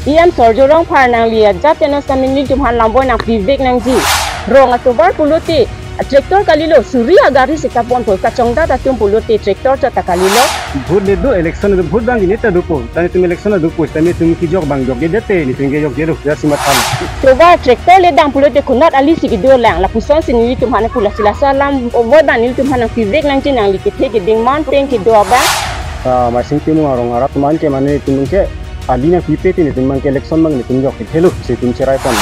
Iam sorjorong par nang liat jat teno samini tumhan lamboy nang pivek nang ji. Rong atobar puluti traktor kalilo surya gari sikapon pol kacongda tatum puluti traktor chata kalilo. Vote le do election do vote bang ini ta dupo. Tani tum election do push tani tum ki jog bang jog dete ni tum ge jog jero ya simat pala. Tobar traktor le dang puluti kunat ali sigido lang la puson sinili tumhan pula sila salam over dan il tumhan pivek nang ji nang likite geding man peng ki do ba. Masing timu arong arap man ke mane tum ke ali na pipeti ni tum mang ke election mang ni tum jog hello si tum cerai pon.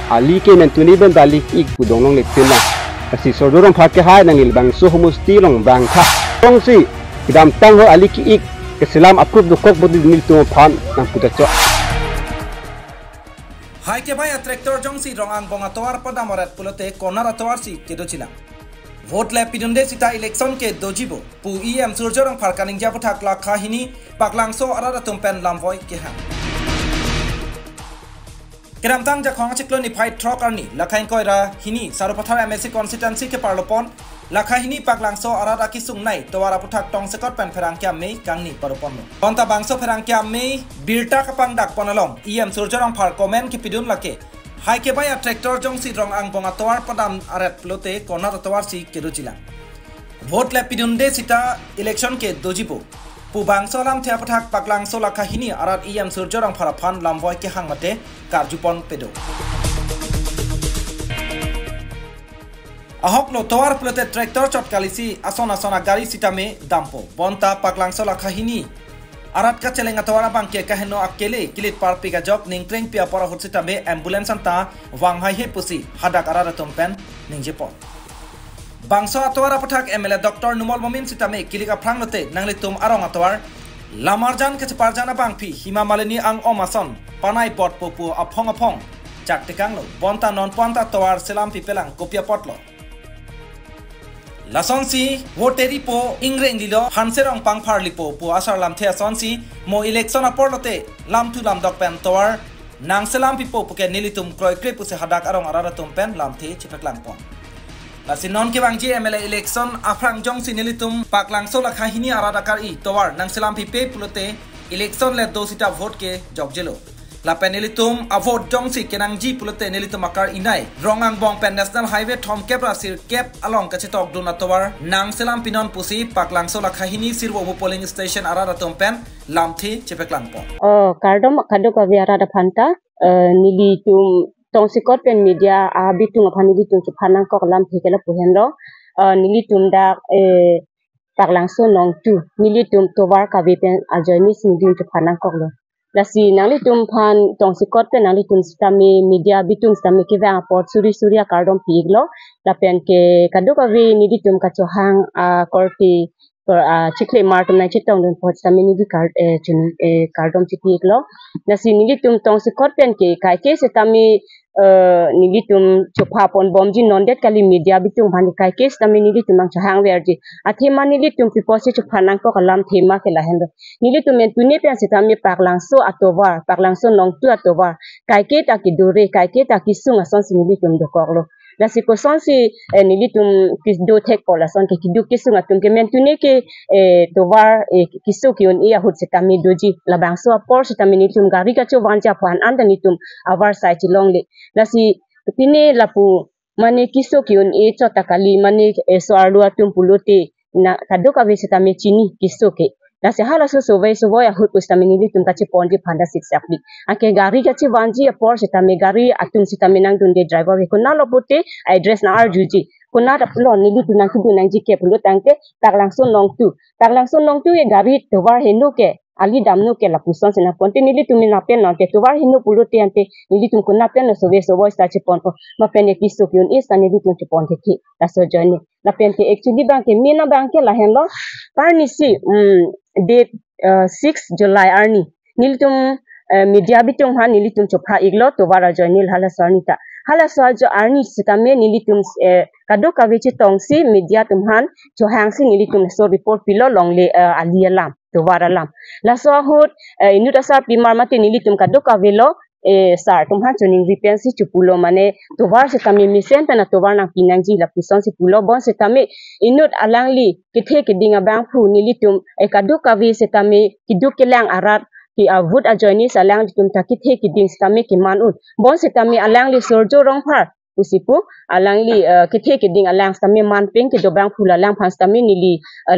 Ali ke men tuni ben dali ik budong long le tuna. Si sodorong phake hai nangil bang so humusti long bang kha tong si kidam tang ho ali ki ik ke selam approve do kok bodi mil tu phan nang puta cho hai ke bhai tractor jong si rong ang bonga toar pada marat pulote corner toar si kedo chila vote le pidunde sita election ke dojibo pu em surjorong pharkaning ja pathak la khahini paklangso arara tumpen lamvoi ke ha Keram tang jakhong chiklo ni fight truck arni lakhain koira hini sarupathar MLC constituency ke parlopon lakha hini paklangso arara ki sungnai towara puthak tong sekot pen pherang kya mei kangni parupon ponta bangso pherang kya mei birta kapang dak ponalong em surjorong phar comment ki pidun lake hai ke baya tractor jong si rong ang bonga towar padam aret plote corner towar si keduchila vote le pidun de sita election ke dojibo Pubang solam thea pathak paklang sola kahini arat em surjorang pharaphan lamvoi ke hangmate karjupon pedo ahok lo towar plote tractor chot kalisi asona gari sitame dampo bonta paklang sola kahini arat ka chelenga towara bangke kaheno akele kilit par piga jok ningtreng pia pora hot sitame ambulance anta wanghai he pusi hadak arara tompen ningjepon Bangso atwara pathak MLA Dr. Numol Momin sitame kilika pranglote nanglitum arong atwar lamarjan ke separjana bangpi hima malini ang omason panai pot popu apong chak tekanglo bonta non ponta tawar selam pipelang kopia potlo lasonsi voteri po ingreng lilo hanserong pangphar lipo po asar lam the sonsi mo election aporlote lam tu lam dok pen tawar nang selam pipo puke nilitum kroy kre puse hadak arong arara tumpen lam the chipeklang pon Lasinon ke bangji MLA election afrang jong sinilitum paklang sola khahini aradakar I towar nang selam pipe pulote election le dosita vote ke jogjelo la penilitum a vote jong si kenang ji pulote nilitum akar inai rongang bong pen national highway thom kep rasir kep along kachitok duna towar nang selam pinon pusi paklang sola khahini sirwo polling station aradatum pen lamthi chepeklang po kardom kado kaviara da phanta nilitum tong sikot pen media bitung aphani bitung chuphanang kok lam thekela puhenro nilitum da paklangso nong tu nilitum towar ka pen ajani singdin chuphanang kok lo lasi nalitum phan tong sikot pen nalitum stami media bitung stami ke va port suri kardom piglo la pen ke kadu ka vi nilitum ka chohang korti chikle martum na chitong don pot samini di card cardom chiklo nasi nilitum tong sikot pen ke kai ke setami nilitum chopha pon bomji nondet kali media bitung bhani kai ke setami nilitum ang chahang verji athema nilitum piposi chuphanang ko kalam thema ke lahendo nilitum men tune pen setami paklangso paklangso nongtu atowa kai ke ta ki dore kai ke ta kisung ason nilitum dokoglo Lasi koson si nilitum kisdo tek pola son ke kidu kisung atum ke mentune ke tovar kisu ki on ia hut setami doji labang so apor setami nilitum gari ka cho wanja phan anda nitum avar sai chilong le lasi pine lapu mane kisu ki on e chota kali mane so ardu atum pulote na kado ka ve setami chini kisu ke Lasi hala so ya hutustami nilitum kachi ponji phanda siksakli ake gari kachi wanji apor setami gari atum setami nang dunde driver ko na lopote address na arjuji kuna da plon nilitum nang kidu nang jike pulo tangte taklangso nongtu e gari towar henu ke ali damnu ke la puson sena ponte nilitum na pen na ke towar henu pulo te ante nilitum kuna pen no so sta chi ponpo ma pen e kiso kyun isa nilitum chi ponte ki la so journey la pen te actually bank ke mina bank ke la henlo parnisi date 6 July arni nilitum media bitung han nilitum chopha iglo towara journal hala sarjo arni sitame nilitum kado kavechi tongsi media tumhan johangsi nilitum so report pilo longle alialam towara lam la so hut inuta sa primar mate nilitum kado kavelo sar tumha chuning repensi chupulo mane towar setame misen tana towar na pinangji la puson si pulo bon setame inut alangli kithe kidinga bang phu nilitum kadu kavi setame kiduk kelang arat ki avut ajoini salang tum taki the ki ding stami ki manun bon setami alang li sorjo rong phar usipu alang li ki the ki ding alang stami man peng ki dobang phula lang phang stami nili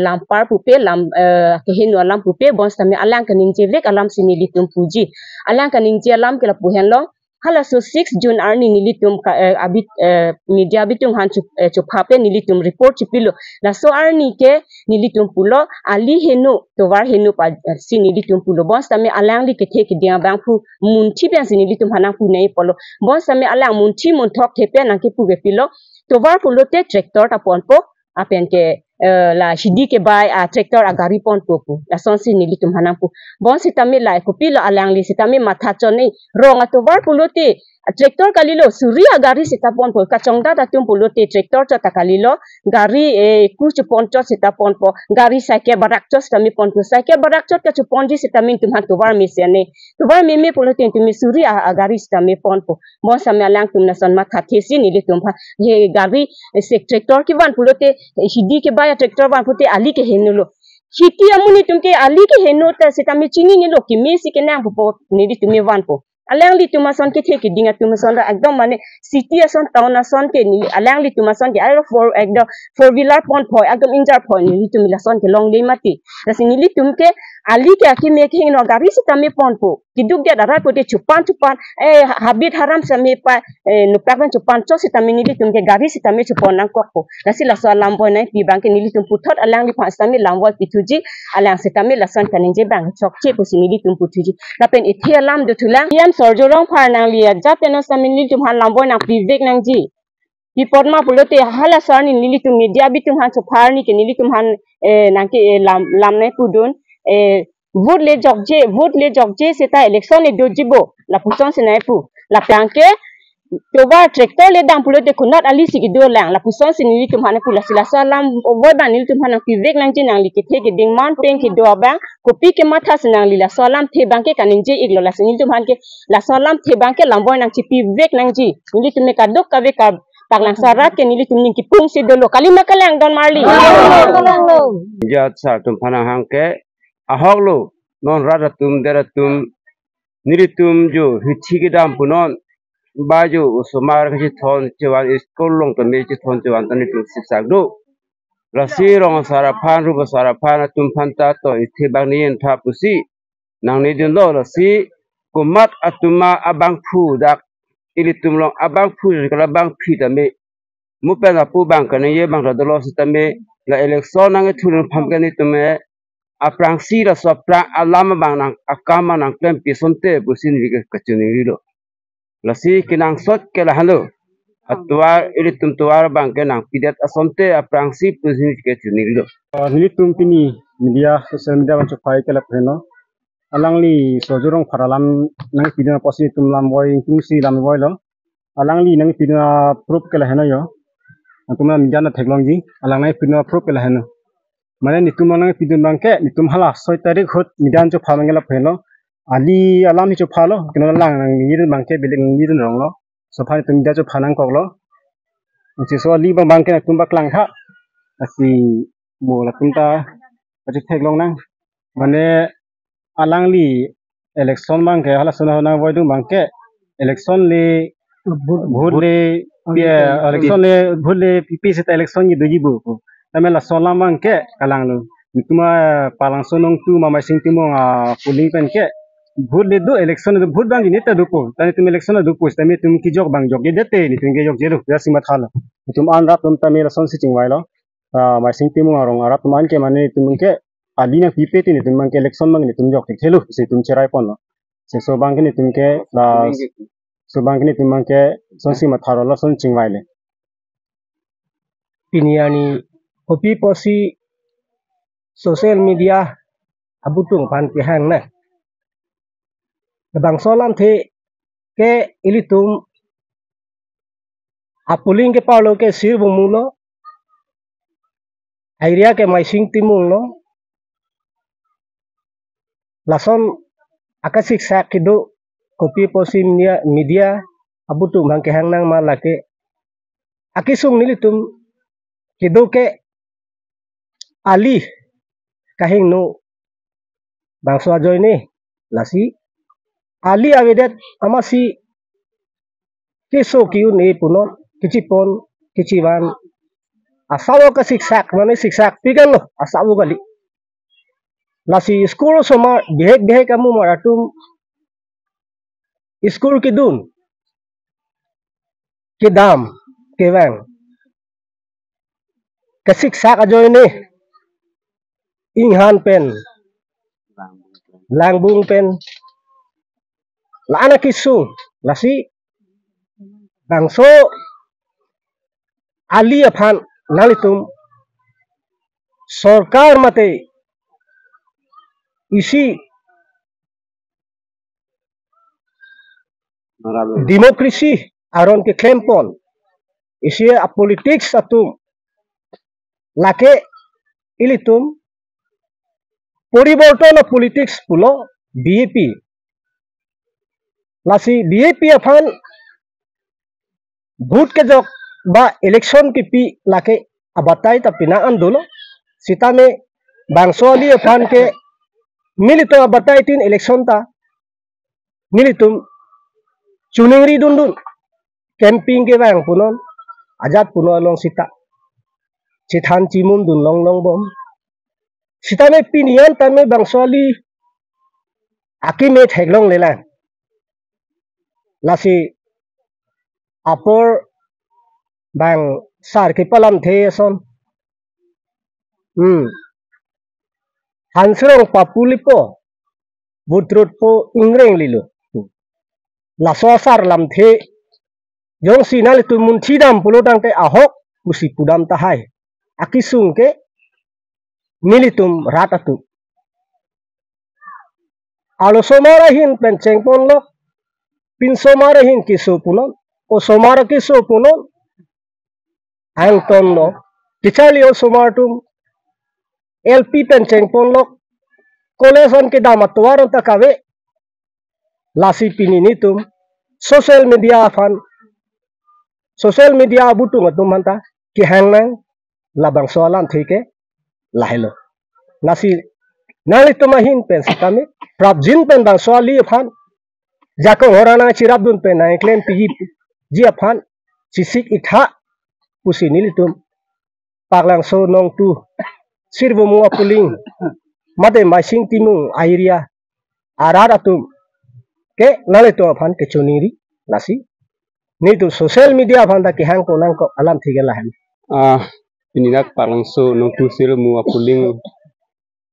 lampar pupe lam ke hinu alam pupe bon stami alang kaning jevek alam sinili tum puji alang kaning je alam kila puhen lo hala so 6 June arni nilitum abit media bitung han chupape nilitum report chipilo la so arni ke nilitum pulo ali henu tovar henu pa si nilitum pulo bon stami alang li ke the ki dia bang pu munti pen si nilitum hanang pu nei polo bon stami alang munti mun thok thepe nang ke pu be pilo tovar pulo te tractor ta pon po apen ke la shidi ke bai a tractor a gari pon popu la sonsi nilitum hanang pu bon sitami lai ko pilo alang li sitami matha chone ronga tovar pulote tractor kalilo surya gari sitapon po kachongda datum pulote tractor chata kalilo gari ku chupon cho sitapon po gari saike barak cho sitami pon po saike barak cho ka chupon ji sitami tumhan tovar mesiane tovar meme pulote tumi surya gari sitami pon po bon sami alang tum nason matha thesi nilitum ha ye gari se tractor ki van pulote hidi ke baya tractor van pulote ali ke henulo Hiti amuni tumke ali ke henu ta sitami chini ni lo ki mesi ke nang po ni di tumi van po alang li tumason ke the ki dinga tumason ra ekdom mane city ason town ason ke ni alang li tumason ke aro for ekdom four wheeler pon po ekdom injar po ni tumi la son ke long le mati rasi ni li tumke ali ke aki me ke no gari sitami pon po kiduk dia darat po te chupan habit haram sami pa no pakan chupan cho sitami ni li tumke gari sitami chupon nang ko po rasi la so lambo nai pi bang ke ni li tum puthot alang li pa sitami lambo pituji alang sitami la son kaninje bang chok che po si ni li tum putuji lapen ithia lam do thulang yam sorjorong phar nang lia japeno sami ni tum han lambo nang pivek nang ji Pipotma pulote hala sarni nili tum media bitum han sophar ni ke nili tum han nang ke lam nai pudun vote le jokje seta election le dojibo la puson se nai pu la planke toba tractor le dang pulote kunat ali sigido lang la puson se nili tum han pu la sila salam boy ban nili tum han pivek nang ji nang li ke the ke ding man peng ke do bang kopi ke matha se nang li la salam the bang ke kaning je iglo la nili tum han ke la salam the bang ke lamboy nang chi pivek nang ji nili tum me kadok ka ve ka Taklang sarat ke nili tum ki pung si dolo kalima kalang don marli jat sa tum phana hang ke ahok lo non rara tum dera tum nili tum jo hichi ki dam punon ba jo usomar ke thon chewan school long to me chi thon chewan tani tum siksak do rasi rong sara phan ru sara phan tum phan ta to ithi bang ni en tha pusi nang ni din lo rasi kumat atuma abang phu dak ili tumlong abang phu kala bang phi tame mupe na pu bang kan ye bang do lo sitame la election nang thulun pham kan ni tume aprang si ra so pra alama bang nang akama nang klem pisonte busin ri ka chuni ri do la si kinang sot ke la halo atwa ili tum tuar bang ke nang pidat asonte aprang si busin ke chuni ri do ni tum pini media social media ban chopai ke la pheno alangli sojorong pharalam nang pidana posi tum lam boy tumsi lam boy lo alangli nang pidana proof ke la heno yo tumna mijana theklongji alangnai pidana proof ke la heno mane nitum nang pidun bangke nitum hala 6 tarik hot midan cho phamangela phelo ali alam ni cho phalo kino lang nang ni bangke belik ni rong lo so phai tum da cho phanang koklo si so ali bangke tum baklang kha asi mo la tumta ati theklong nang mane alangli election bangke hala sona na voidu bangke election le vote le election le vote le pipi set election ni dojibo tame la solam bangke kalang lu tuma palang sonong tu mama sing timong polling pen ke vote le do election do vote bang ni ta dupo tane tum election do pos tame tum ki jok bang jok dete ni tum ge jok jeru ya sima thala tum an rap tum tame la son si chingwai lo ma sing timong arong arap tum an ke mane tum ke alina pipeti ni tum ke election mang ni tum jok thelu se tum cherai pon se so bang ni tum ke la so bang ni tum ke son si ma tharo la son chingwai le piniani kopi posi social media abutung pan ki hang na bang solam the ke ilitum apuling ke paulo ke sir bumulo area ke mai sing timung lo lason akasik sak kido kopi posi media abutung bang ke hang nang malake akisung nilitum kido ke ali kahing no bang so joy ni lasi ali awedet amasi kiso kiu ne puno kicipon kiciwan asawo ka siksak mane siksak pigan lo asawo kali lasi school soma behek kamu maratum school kidun kidam kewang kasiksak ajo ini inghan pen langbung pen lana kisung lasi bangso ali aphan nalitum सरकार मते इसी डेमोक्रेसी आरोन के claim pawn इसी पॉलिटिक्स अतुम लाके इलितुम परिवर्तन पॉलिटिक्स पुलो बीएपी लासी बीएपी अफान भूत के जग बा इलेक्शन की पी लाके अबताई तपिना अंदोलो सीता में बांसोली अफान के मिलितो अबताई तीन इलेक्शन ता मिलितुम चुनिंगरी दुंदुन कैंपिंग के बांग पुनोन आजाद पुनो लोंग सीता चिथान चिमुन दुन लोंग लोंग बम सीता में पिनियन तमे बांसोली आकी में ठेगलोंग लेला लासी अपर बांग सार के पलम थे सोन हांसरों पापुलिपो बुद्रुटपो इंग्रेंग लिलो लासो सार लम थे जों सिनाल तु मुंथी दाम पुलो दांते आहok उसी पुदाम तहाय आकिसुंग के मिलितुम राततु आलो सोमारा हिन पेंचेंग पोन लो पिन सोमारा हिन किसो पुनो o somara kiso puno ang tono kichali o somartum LP penceng ponlo koleson ke damatwaron takawe lasi pininitum social media fan social media butung atum manta ki hangnang labang soalan thike lahelo lasi nali tumahin pen sikame prabjin pen bang soali fan jako horana chirabdun pen na claim pigi ji afan sisik itha pusi nilitum paglang so nong tu sirbo mua puling mate masing timung airia araratum ke nale to afan ke chuniri lasi ni tu social media afan da ke hang ko nang ko alam thige lahan ini nak paglang so nong tu sirbo mua puling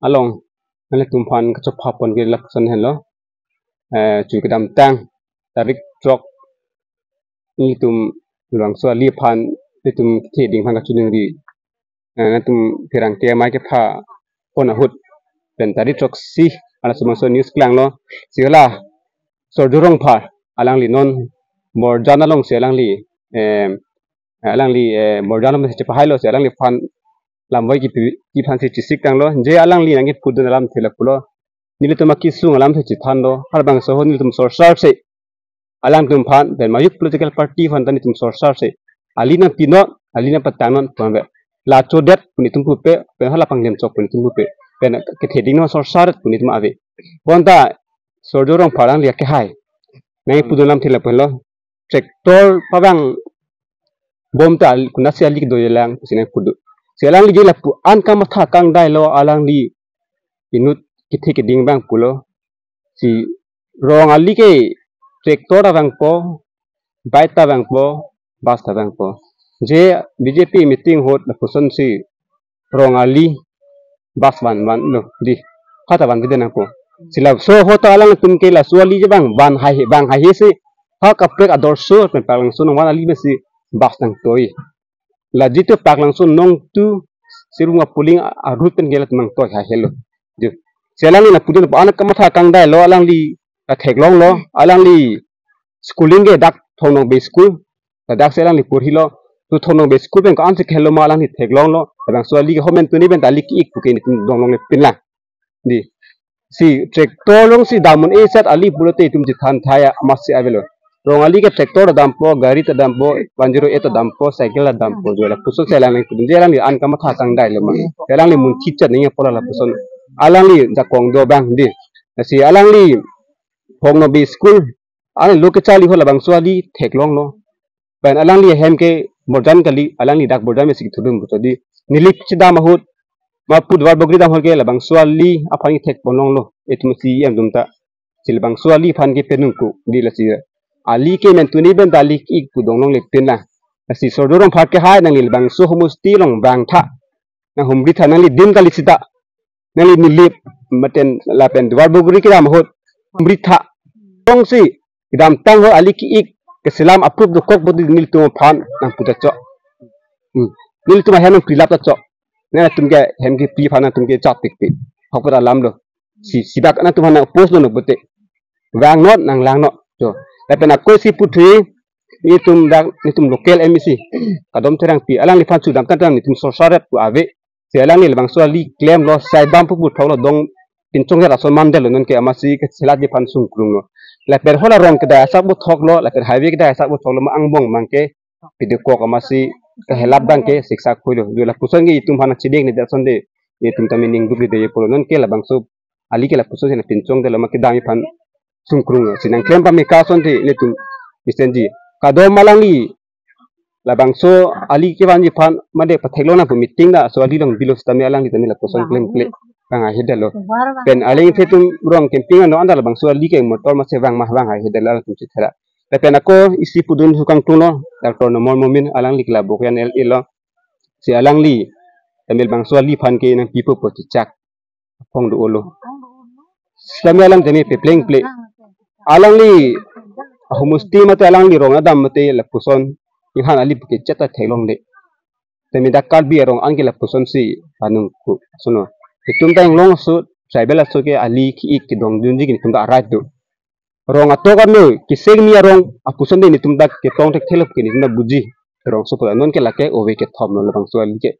along nale tum fan ka chop hapon ke lakson hello chu kedam tang tarik trok ini tum ruang so ali pan tum theding phang chuning ri na tum pirang ke mai ke pha pona hut pen tari trok si ala so news klang lo sila so durong pha alang li non mor jana long se alang li mor jana me che phai lo se alang li fan lam wai ki phan se chisik tang lo je alang li nang pudun lam thela pulo nili tum ki sung alam the chi than lo har bang so hon tum sor sar se alang tum phan ben mayuk political party phan tani tum sorsar se alina pino alina patanon pambe la chodet puni tum pupe pen hala panglem chok puni tum pupe pen ke theding no sorsar puni tum ave bonda sordorong pharang lia ke hai nai pudulam thila pelo tractor pabang bomta kunasi alik doyelang sine pudu selang li la pu an kam tha kang dai lo alang li inut kithe ke ding bang pulo si rong ali ke tractor abang po bike abang po bus abang po je BJP meeting hot na puson si rongali bus ban lo di hata ban bidena po sila so hota alang tum ke la suali je bang hai se ha kapek ador so pen palang so no ali besi bus nang toi la jitu paklang so nong tu sirunga puling arut pen gelat mang toi ha hello je selang na pudun pa anak kamatha kang dai lo alang li ka theklong lo alang li schooling ge dak thonong be school ta dak selang li purhi lo tu thonong be school ben ka an se khelo ma alang ni theklong lo abang so ali ge homen tu ni ben dali ki ku ke ni dong long le pinla di si tractor long si damun e set ali bulote tum ji than thaya amasi avelo rong ali ge tractor dam po gari ta dam po 108 dam po cycle dam po jola puso selang ni tu jelang ni an ka ma tha kang dai le ma selang li mun chi chat ni pola la puson alang li jakong do bang di si alang li hong no bi school ane lo ke chali ho labang swali theklong no ban alang li hem ke morjan kali alang li dak borjan me sik thudum bu di nilip chida mahut ma pudwar bogri dam holge labang swali apani thek ponong lo etmusi em dumta silbang swali phan ke penungku di la si ali ke men tuni ben dali ik pudong long le penna si sordorong phat ke hai nang lilbang su humusti long bang tha na humri tha nang li dim kali sida nang li nilip maten la pen dwar bogri ke dam hot humri tha tong si dam tang ho ali ki ik ke selam apuk do kok bodi nil tu phan nang puta cho nil tu ma hem prilap ta cho na tumge hem ki pri phana tumge chap tik tik hokra lam lo si sidak na tu hana post lo no bote wang not nang lang no cho la pen ko si putri ni tum local MEC kadom terang pi alang li phan chu dam kan ni tum sorsaret pu ave se alang ni bang so li claim lo sai bam pu tholo dong tin chong ra so mam de lo non ke amasi ke selat ni phan sung krung no la per hola rong ke da sak bu thok lo la per highway ke da sak bu thok lo ma ang bong mang ke pide ko amasi ke helap bang ke siksa khoilo yo la puson gi tum hana chidek ni da son de ni tum tamin ning dubli de polo non ke la bang so ali ke la puson ni tin chong de lo ma ke dami phan sung krung sinang claim pa me ka son de ni tum bisenji kadom malangi labang so ali ke banji phan made pathelo na meeting da so ali long bilos tami alang ditami la poson claim kle bang a hedelo pen aling fetum rong camping no andal bang so ali ke motor ma se bang a hedela tum chithera pen ako isi pudun hukang tuno dr no mor momin alang likla bokyan el elo si alang li tamil bang so ali phan ke nang pipo poti chak phong do olo tami alang tami pe playing play alang li humusti mate alang li rong adam mate la puson ihan ali ke chata thelong de temi da kal bi rong angela puson si anung ku suno tum tang long su tribal so ke ali ki ik dong dunji ki tum da right do rong atoga no ki seng mi rong apuson de ni tum da ke tong tek thelop ke ni na buji rong so non ke la ke ove ke thom no bang so ali ke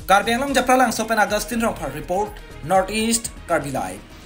Karbi Anglong Japralang Sopen Augustine Rong for report Northeast Karbi Live.